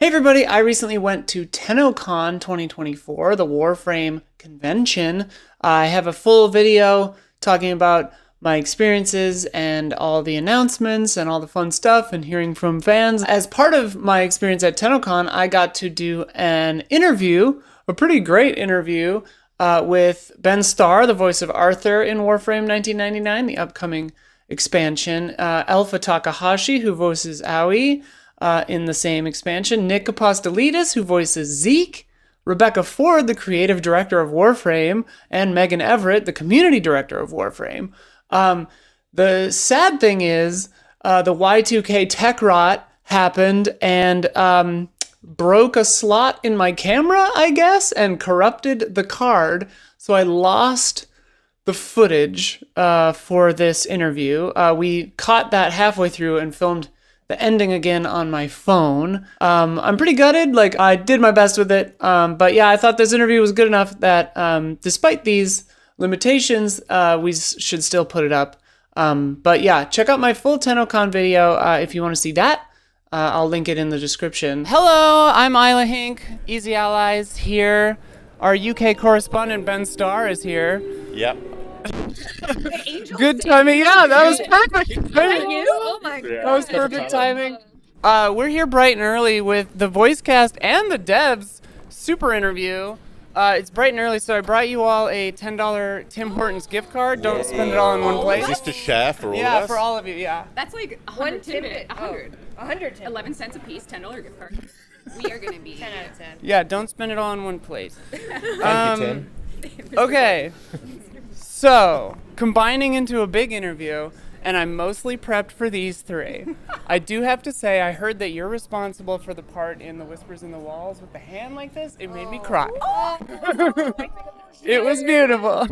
Hey everybody, I recently went to TennoCon 2024, the Warframe convention. I have a full video talking about my experiences and all the announcements and all the fun stuff and hearing from fans. As part of my experience at TennoCon, I got to do an interview, a pretty great interview, with Ben Starr, the voice of Arthur in Warframe 1999, the upcoming expansion, Alpha Takahashi, who voices Aoi, in the same expansion, Nick Apostolides, who voices Zeke, Rebecca Ford, the creative director of Warframe, and Megan Everett, the community director of Warframe. The sad thing is, the Y2K TechRot happened and broke a slot in my camera, I guess, and corrupted the card. So I lost the footage for this interview. We caught that halfway through and filmed the ending again on my phone. I'm pretty gutted. Like, I did my best with it. But yeah, I thought this interview was good enough that despite these limitations, we should still put it up. But yeah, check out my full TennoCon video if you want to see that. I'll link it in the description. Hello, I'm Isla Hink, Easy Allies here. Our UK correspondent Ben Starr is here. Yep. Good timing. Yeah, that was perfect timing. Oh my god. That was perfect timing. We're here bright and early with the voice cast and the devs super interview. It's bright and early, so I brought you all a $10 Tim Hortons gift card. Don't spend it all in one place. Is this to share for all of Yeah, us? for all of you, yeah. That's like 100 100 100. 100 11 cents a piece, $10 gift card. We are gonna be 10 out of 10. Yeah, don't spend it all in one place. Thank you, Tim. Okay, so combining into a big interview, and I'm mostly prepped for these three. I do have to say, I heard that you're responsible for the part in The Whispers in the Walls with the hand like this. It made me cry. It was beautiful.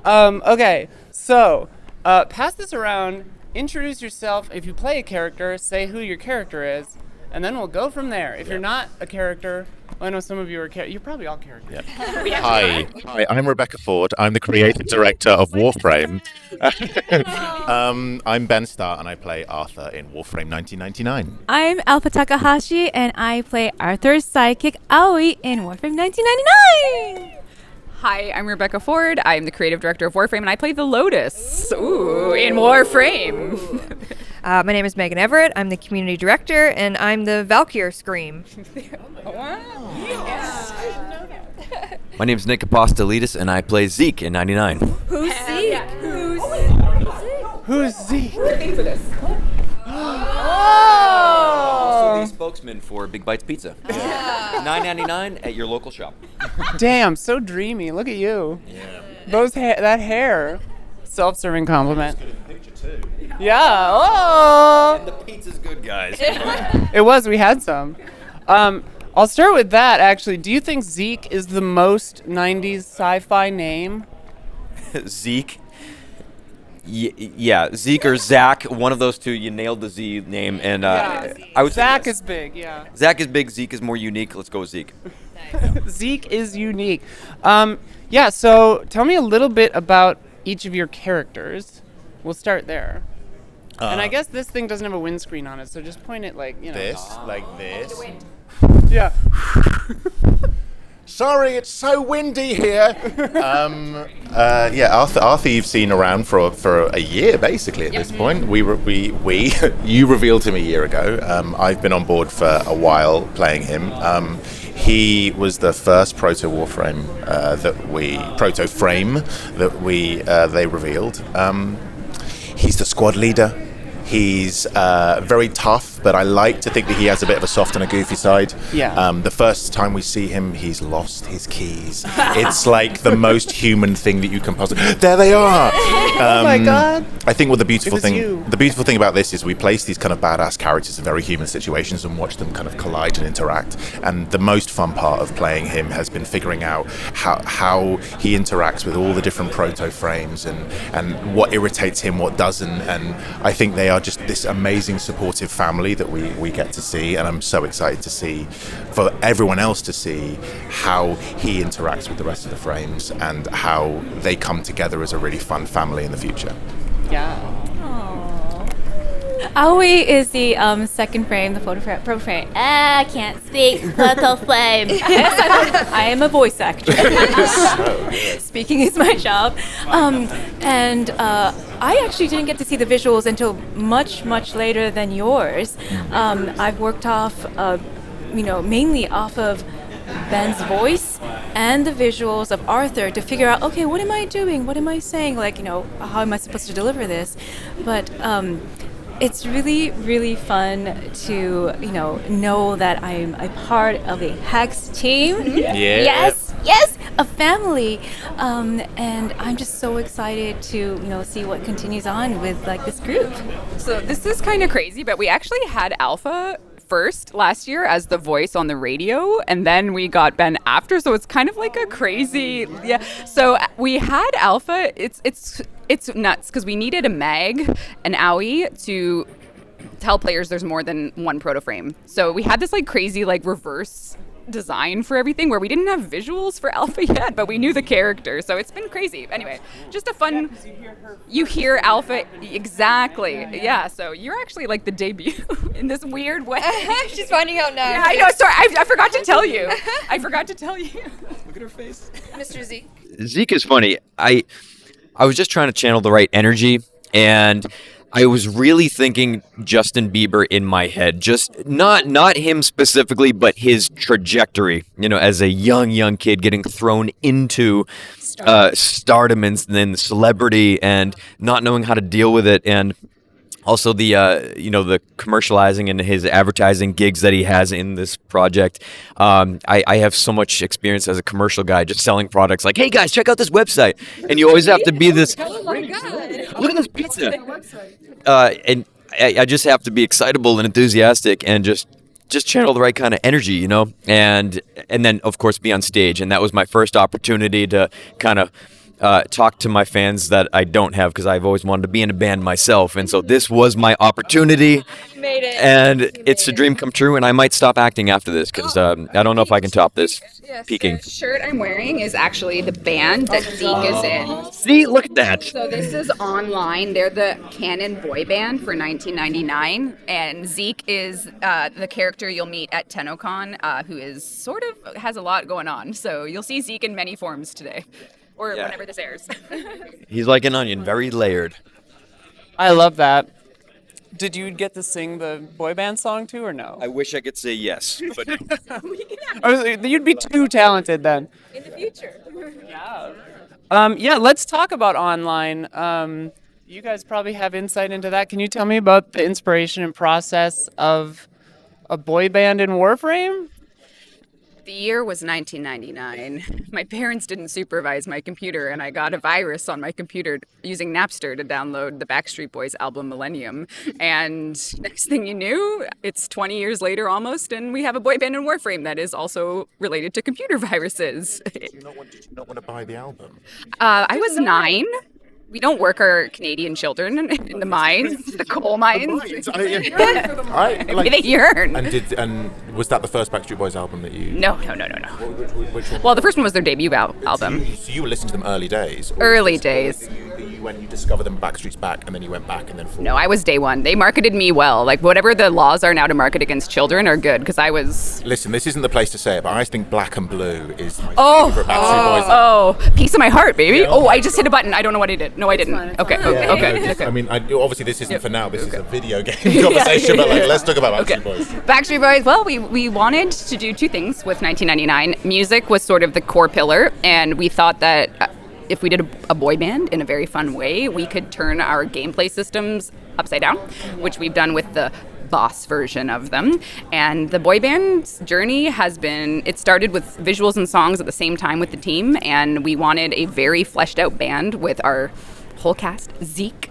Okay, so pass this around. Introduce yourself. If you play a character, say who your character is, and then we'll go from there. If you're not a character, well, I know some of you are you're probably all characters. Yep. Hi, I'm Rebecca Ford. I'm the creative director of Warframe. I'm Ben Starr, and I play Arthur in Warframe 1999. I'm Alpha Takahashi, and I play Arthur's sidekick Aoi in Warframe 1999. Hi, I'm Rebecca Ford. I'm the creative director of Warframe, and I play the Lotus. Ooh, in Warframe. My name is Megan Everett. I'm the community director, and I'm the Valkyr Scream. My name's Nick Apostolides, and I play Zeke in 99. Who's Zeke? Who's Zeke? For this. Also the spokesman for Big Bites Pizza. $9.99 at your local shop. Damn, so dreamy. Look at you. Yeah. That hair. Self-serving compliment. Picture too. Yeah. Oh. And the pizza's good, guys. It was. We had some. I'll start with that, actually. Do you think Zeke is the most 90s sci-fi name? Zeke. Yeah, Zeke or Zach, one of those two. You nailed the Z name, and I would say Zach yes. is big, yeah. Zach is big. Zeke is more unique. Let's go with Zeke. Zeke is unique. Yeah, so tell me a little bit about each of your characters. We'll start there. And I guess this thing doesn't have a windscreen on it, so just point it like, you know. This, like this. Yeah. Sorry, it's so windy here. Arthur, you've seen around for a year basically at this point. You revealed him a year ago. I've been on board for a while playing him. He was the first proto Warframe frame that they revealed. He's the squad leader. He's very tough, but I like to think that he has a bit of a soft and a goofy side. Yeah. The first time we see him, he's lost his keys. It's like the most human thing that you can possibly. There they are. Oh my God. I think what the beautiful It was you. thing about this is we place these kind of badass characters in very human situations and watch them kind of collide and interact. And the most fun part of playing him has been figuring out how he interacts with all the different proto frames and what irritates him, what doesn't. And I think they are just this amazing supportive family that we get to see, and I'm so excited to see, for everyone else to see, how he interacts with the rest of the frames and how they come together as a really fun family in the future. Yeah. Aoi is the second frame, the photo frame. I can't speak photo frame. Yes, I am a voice actor. Speaking is my job. And I actually didn't get to see the visuals until much, much later than yours. I've worked off, mainly off of Ben's voice and the visuals of Arthur to figure out, okay, what am I doing? What am I saying? How am I supposed to deliver this? But it's really, really fun to, know that I'm a part of a Hex team. Yeah. Yes, a family. And I'm just so excited to, see what continues on with this group. So this is kind of crazy, but we actually had Alpha first last year as the voice on the radio, and then we got Ben after, so it's kind of like a crazy, so we had Alpha. It's nuts because we needed a Meg and Aoi to tell players there's more than one proto frame, so we had this crazy reverse design for everything where we didn't have visuals for Alpha yet, but we knew the character, so it's been crazy. Anyway, just a fun, you hear Alpha, exactly, yeah, so you're actually the debut in this weird way. She's finding out now. Yeah, I know, sorry, I forgot to tell you. Look at her face. Mr. Z. Zeke is funny. I was just trying to channel the right energy, and I was really thinking Justin Bieber in my head. Just not him specifically, but his trajectory. As a young kid getting thrown into stardom and then celebrity, and not knowing how to deal with it, and also the the commercializing and his advertising gigs that he has in this project. I have so much experience as a commercial guy, just selling products like, hey guys, check out this website. And you always have to be this, oh my God, look at this pizza. And I just have to be excitable and enthusiastic and just channel the right kind of energy, and then of course be on stage. And that was my first opportunity to kind of talk to my fans that I don't have, because I've always wanted to be in a band myself, and so this was my opportunity. Made it. And it's a dream come true, and I might stop acting after this, because I don't know if I can top this. Peaking. The shirt I'm wearing is actually the band that Zeke is in. See, look at that. So this is online. They're the canon boy band for 1999, and Zeke is the character you'll meet at TennoCon, who is sort of has a lot going on. So you'll see Zeke in many forms today. Or whenever this airs. He's like an onion, very layered. I love that. Did you get to sing the boy band song too, or no? I wish I could say yes, but You'd be too talented then. In the future. Yeah, let's talk about online. You guys probably have insight into that. Can you tell me about the inspiration and process of a boy band in Warframe? The year was 1999. My parents didn't supervise my computer, and I got a virus on my computer using Napster to download the Backstreet Boys album Millennium. And next thing you knew, it's 20 years later almost, and we have a boy band in Warframe that is also related to computer viruses. Did you not want to buy the album? I was 9. We don't work our Canadian children in the mines, the coal mines. They yearn. And was that the first Backstreet Boys album that you? No. Which one? Well, the first one was their debut album. So you were listening to them early days? Early days. When you discovered them, Backstreet's Back, and then you went back and then forward? No, I was day one. They marketed me well. Whatever the laws are now to market against children are good, because I was... Listen, this isn't the place to say it, but I think Black and Blue is my favorite Backstreet Boys. Oh, piece of my heart, baby. Yeah. Oh, I just hit a button. I don't know what I did. No, I didn't. Okay. I mean, obviously this isn't for now. This is a video game conversation, but let's talk about Backstreet Boys. Backstreet Boys, well, we wanted to do two things with 1999. Music was sort of the core pillar, and we thought that if we did a boy band in a very fun way, we could turn our gameplay systems upside down, which we've done with the boss version of them. And the boy band's journey it started with visuals and songs at the same time with the team, and we wanted a very fleshed out band with our whole cast, Zeke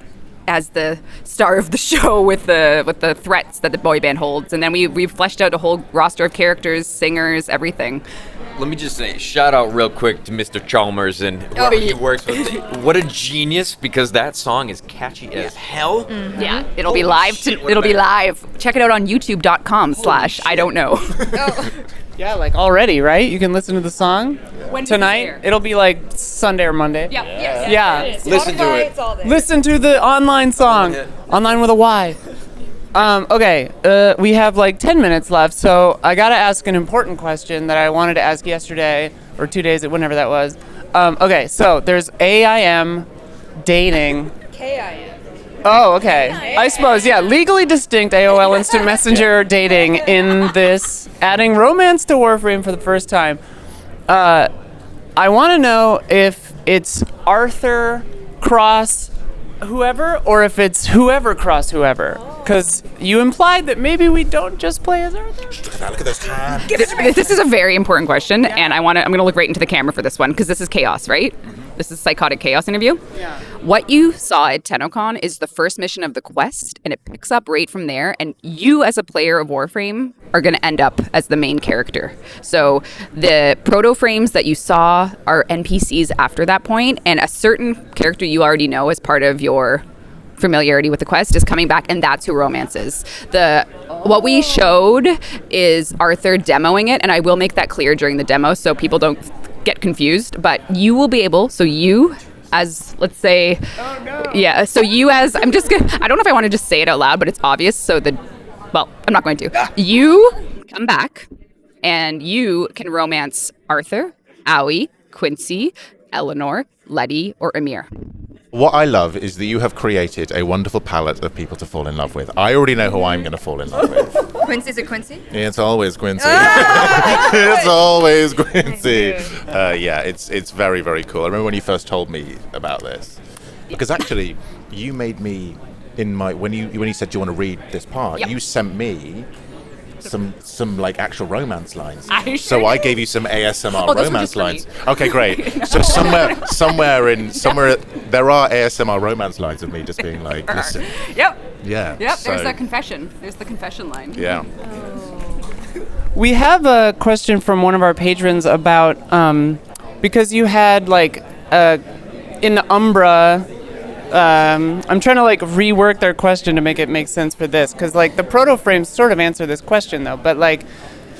as the star of the show with the threats that the boy band holds, and then we fleshed out a whole roster of characters, singers, everything. let me just say, shout out real quick to Mr. Chalmers and whoever he works with. What a genius, because that song is catchy as hell. Mm-hmm. Yeah, it'll be live. It'll be live. Check it out on youtube.com/I don't know. Yeah, like already, right? You can listen to the song when tonight. It'll be like Sunday or Monday. Yeah. Listen to it. Listen to the online song. Online with a Y. Okay, we have like 10 minutes left, so I gotta ask an important question that I wanted to ask yesterday, or 2 days, whenever that was. Okay, so there's AIM dating. KIM. Oh, okay. I suppose, yeah, legally distinct AOL Instant Messenger dating in this, adding romance to Warframe for the first time. I want to know if it's Arthur cross whoever, or if it's whoever cross whoever. Because you implied that maybe we don't just play as Arthur. Look at those hands. This is a very important question, and I'm going to look right into the camera for this one, because this is chaos, right? This is Psychotic Chaos interview. Yeah. What you saw at TennoCon is the first mission of the quest, and it picks up right from there, and you as a player of Warframe are going to end up as the main character. So the proto frames that you saw are NPCs after that point, and a certain character you already know as part of your familiarity with the quest is coming back, and that's who romance is. What we showed is Arthur demoing it, and I will make that clear during the demo so people don't get confused, but you will be able, so you as, let's say, yeah, so you as, I don't know if I want to just say it out loud, but it's obvious, so I'm not going to. You come back, and you can romance Arthur, Aoi, Quincy, Eleanor, Letty, or Amir. What I love is that you have created a wonderful palette of people to fall in love with. I already know who I'm going to fall in love with. Quincy's a Quincy? It's always Quincy. It's always Quincy. Yeah, it's very, very cool. I remember when you first told me about this, because actually, you made me when you said, "Do you want to read this part?" Yep. You sent me some like actual romance lines. So I gave you some ASMR those were romance just for lines. me. Okay, great. So somewhere there are ASMR romance lines of me just being like, listen. Yep. Yeah. Yep. so- There's that confession. There's the confession line. Yeah. We have a question from one of our patrons about, because you had like, in the Umbra, I'm trying to like rework their question to make it make sense for this, because like the proto frames sort of answer this question though, but like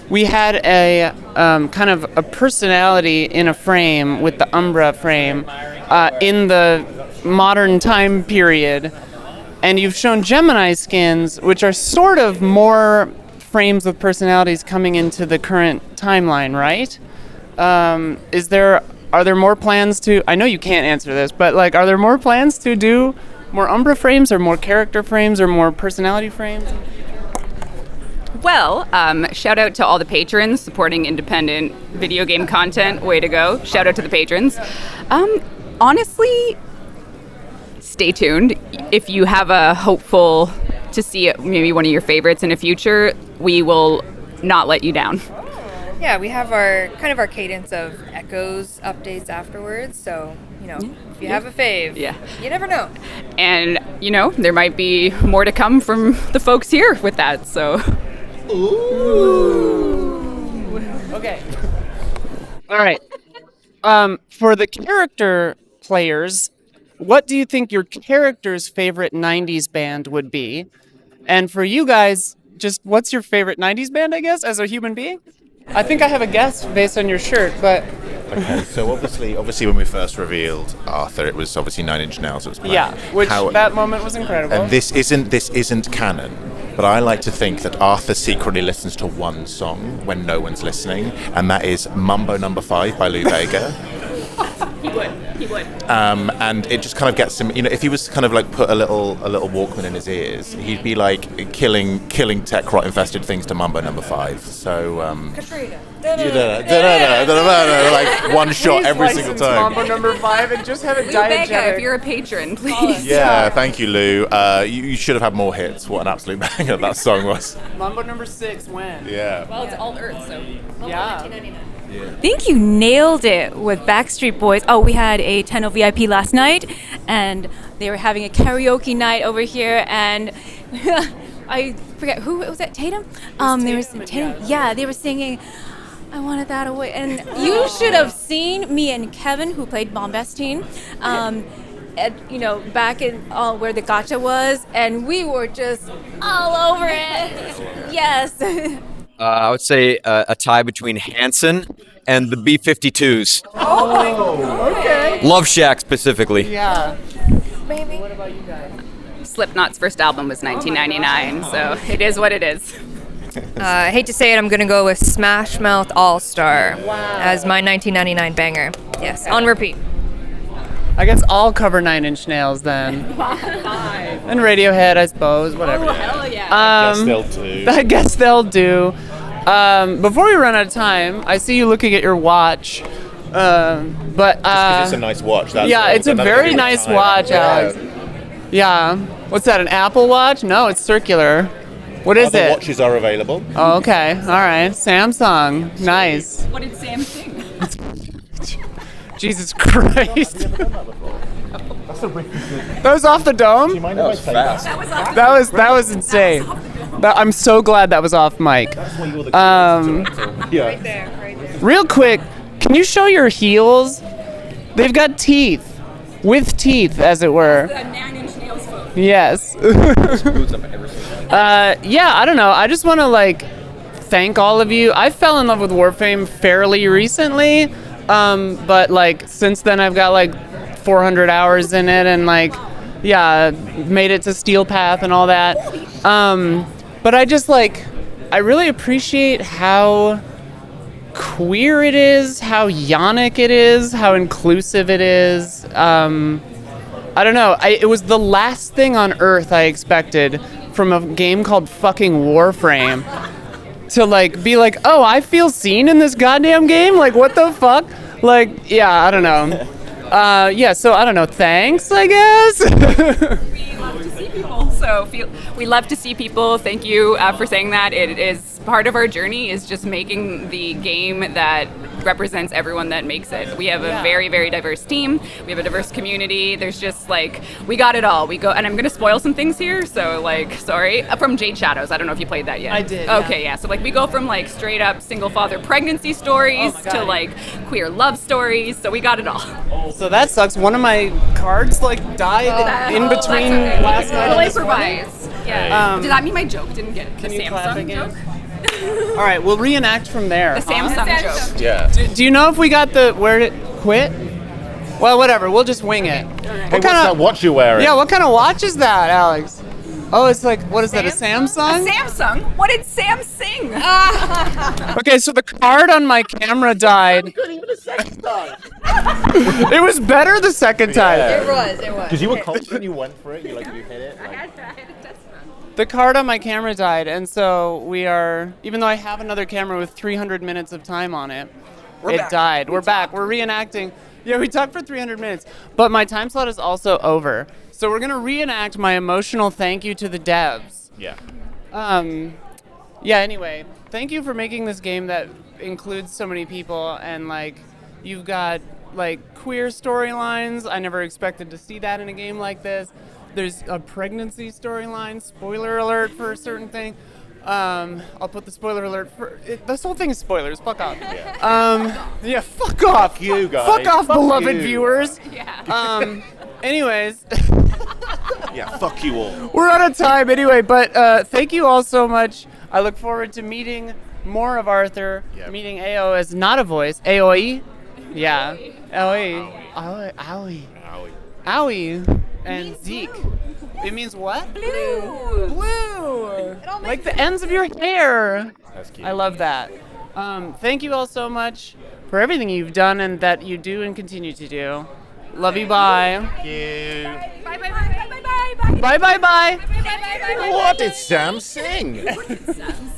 we had a kind of a personality in a frame with the Umbra frame in the modern time period, and you've shown Gemini skins, which are sort of more frames with personalities coming into the current timeline, right? Are there more plans to, I know you can't answer this, but like, are there more plans to do more Umbra frames or more character frames or more personality frames? Well, shout out to all the patrons supporting independent video game content. Way to go. Shout out to the patrons. Honestly, stay tuned. If you have a hopeful to see maybe one of your favorites in the future, we will not let you down. Yeah, we have our cadence of echoes updates afterwards. So, if you have a fave, you never know. And, there might be more to come from the folks here with that, so. Ooh. Okay. All right. For the character players, what do you think your character's favorite 90s band would be? And for you guys, just what's your favorite 90s band, I guess, as a human being? I think I have a guess based on your shirt, but... Okay, so obviously when we first revealed Arthur, it was obviously 9 Inch Nails that was playing. Yeah, that moment was incredible. And this isn't canon, but I like to think that Arthur secretly listens to one song when no one's listening, and that is Mambo No. 5 by Lou Bega. He would. And it just kind of gets him, if he was to kind of like put a little Walkman in his ears, he'd be like killing TechRot infested things to Mambo No. 5. So Katrina. like one shot every single time. Mambo No. 5 and just have it Lou Bega, diegetic. if you're a patron, please. Yeah, thank you, Lou. You should have had more hits. What an absolute banger that song was. Mambo No. 6 when? Yeah. Well, it's all Earth, so. Yeah. I think you nailed it with Backstreet Boys. Oh, we had a Tenno VIP last night, and they were having a karaoke night over here, and I forget who was that. Tatum. They were Tatum. Yeah, they were singing "I Wanted That Away," and you should have seen me and Kevin, who played Bombastine, back in where the gacha was, and we were just all over it. Yes. I would say a tie between Hanson and the B-52s. Oh, okay. Love Shack specifically. Yeah. Maybe. What about you guys? Slipknot's first album was 1999, so it is what it is. I hate to say it, I'm gonna go with Smash Mouth All Star as my 1999 banger. Yes, on repeat. I guess I'll cover Nine Inch Nails then. And Radiohead, I suppose, whatever. Oh, hell yeah. Yes, they'll do. I guess they'll do. Before we run out of time, I see you looking at your watch. But It's a nice watch. That's yeah, all. it's a Another very good nice time. watch, Alex. Yeah. What's that, an Apple Watch? No, it's circular. What is Other it? watches are available. Oh, okay. All right. Samsung. Nice. What did Sam sing? Jesus Christ. That was off the dome? Mind if I take that? That was insane. I'm so glad that was off mic. Yeah. Real quick, can you show your heels? They've got teeth. With teeth, as it were. Nine Inch Nails folk. Yes. Yeah, I don't know. I just want to thank all of you. I fell in love with Warframe fairly recently, but since then I've got 400 hours in it, and made it to Steel Path and all that. But I just I really appreciate how queer it is, how yonic it is, how inclusive it is. I don't know. It was the last thing on earth I expected from a game called fucking Warframe to be oh, I feel seen in this goddamn game? What the fuck? Yeah, I don't know. Yeah, so I don't know. Thanks, I guess. We love to see people. We love to see people. Thank you for saying that. It is part of our journey is just making the game that represents everyone that makes it. We have a very, very diverse team. We have a diverse community. There's just we got it all. We go, and I'm gonna spoil some things here. So sorry, from Jade Shadows. I don't know if you played that yet. I did. Okay, yeah. So we go from straight up single father pregnancy stories to queer love stories. So we got it all. So that sucks. One of my cards died in between last night. We'll and this morning. improvise. Yeah. Did that mean my joke didn't get Can the you clap Samsung again? joke? All right, we'll reenact from there. The Samsung joke. Yeah. Do you know if we got where to quit? Well, whatever. We'll just wing it. Hey, what's that watch you're wearing? Yeah, what kind of watch is that, Alex? Oh, it's what is that, a Samsung? A Samsung? What did Sam sing? Okay, so the card on my camera died. Good, even a second time. It was better the second time. It was. Because you were confident you went for it. You hit it. The card on my camera died, and so we are, even though I have another camera with 300 minutes of time on it, died. We're back. We're reenacting. Yeah, we talked for 300 minutes, but my time slot is also over. So we're going to reenact my emotional thank you to the devs. Yeah. Yeah, anyway, thank you for making this game that includes so many people, and you've got queer storylines. I never expected to see that in a game like this. There's a pregnancy storyline. Spoiler alert for a certain thing. I'll put the spoiler alert for this whole thing is spoilers. Fuck off. Yeah, fuck off. Fuck you guys. Fuck off, Fuck beloved you. viewers. Yeah. Anyways, Yeah, fuck you all. we're out of time anyway. But thank you all so much. I look forward to meeting more of Arthur. Yep. Meeting AO as not a voice. AOE. Yeah. AOE. Owie. Owie. And Zeke. It means what? Blue. Blue. Like the ends of your hair. That's cute. I love that. Thank you all so much for everything you've done and that you do and continue to do. Love you. Bye. Thank you. Bye, bye, bye, bye, bye, bye, bye. Bye. Bye. Bye. What did Sam sing? What did Sam